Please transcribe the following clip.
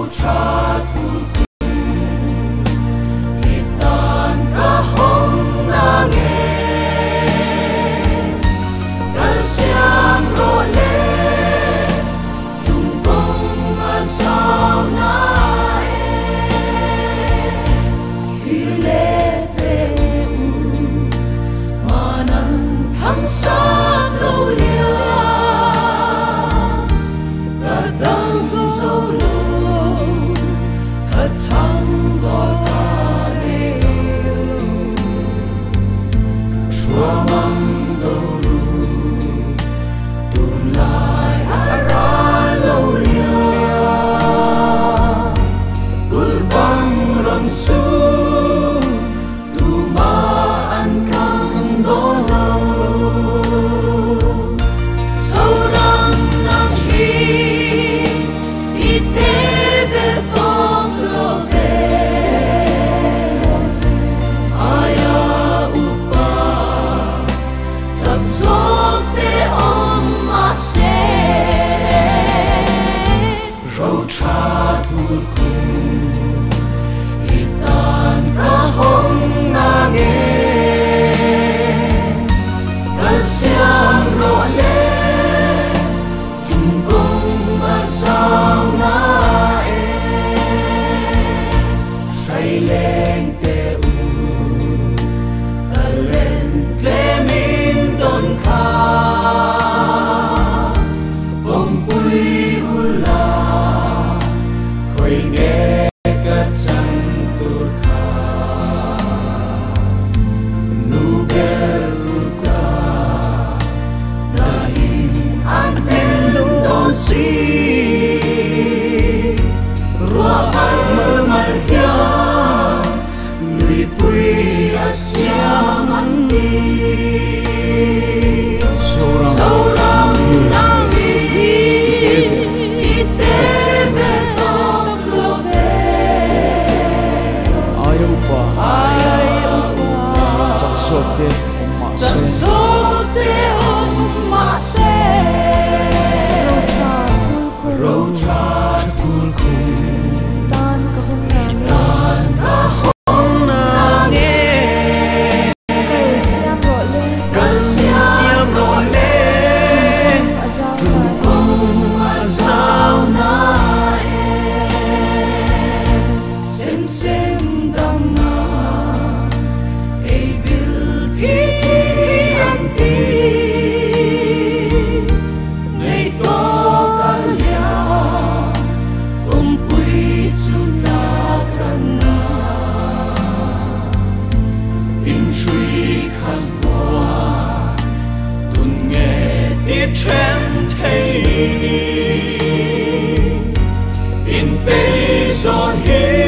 cha thu itan ka hong na nghe kal siam ro le chung công an sao na khi lê về mà nắng thăng sáng lâu lia cả đắng dâu lâu thật sáng gọi cả đêm chúa mong đâu ru tuôn lại ara lâu lia cul băng răng su tu ma an khang đô lâu sâu răng nang hi ite ber tong lo ve aya upa sab sok te om ma se rau cha thu cùng itan ka hong na nghe kal siam ro le chung công ma sao na say lên te u ta lên tle min don kha bom pui ula khoi nghe ka chang tur kha nu ber uka na in an pen don si rua mai mơ mar hia lui pui asia man đi sâu răng nang hi ite be tong lo ve ai upa chẳng sốt te om ma se rau cha thun khung tan ka hong na itan ka hong na nghe kal siam ro le chung công ma sao na sem sem dam na ei bil thi an ti nei to kal ya om pui chu ta kran na in shui khăn hoa tun nghe tiết chen thấy in pe gió hết